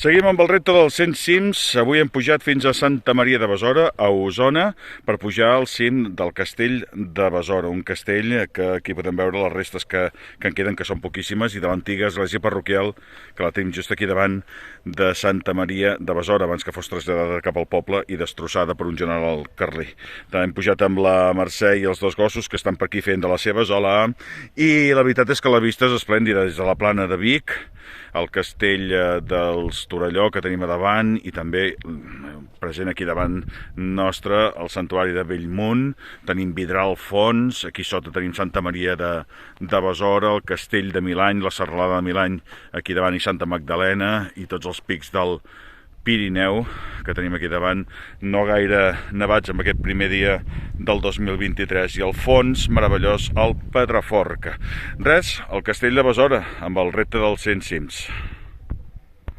Seguim amb el repte dels 100 cims. Avui hem pujat fins a Santa Maria de Besora, a Osona, per pujar al cim del castell de Besora. Un castell que aquí podem veure les restes que en queden, que són poquíssimes, i de l'antiga església parroquial, que la tenim just aquí davant de Santa Maria de Besora, abans que fos traslladada cap al poble i destrossada per un general carlí. També hem pujat amb la Mercè i els dos gossos, que estan per aquí fent de les seves. Hola! I la veritat és que la vista és esplèndida des de la plana de Vic, el castell dels Torelló que tenim a davant, i també present aquí davant nostre el santuari de Bellmunt. Tenim Vidrà al fons, aquí sota tenim Santa Maria de Besora, el castell de Milany, la serralada de Milany aquí davant, i Santa Magdalena, i tots els pics del Pirineu que tenim aquí davant, no gaire nevats amb aquest primer dia del 2023, i al fons, meravellós, el Pedraforca. Res, el castell de Besora, amb el repte dels 100 cims.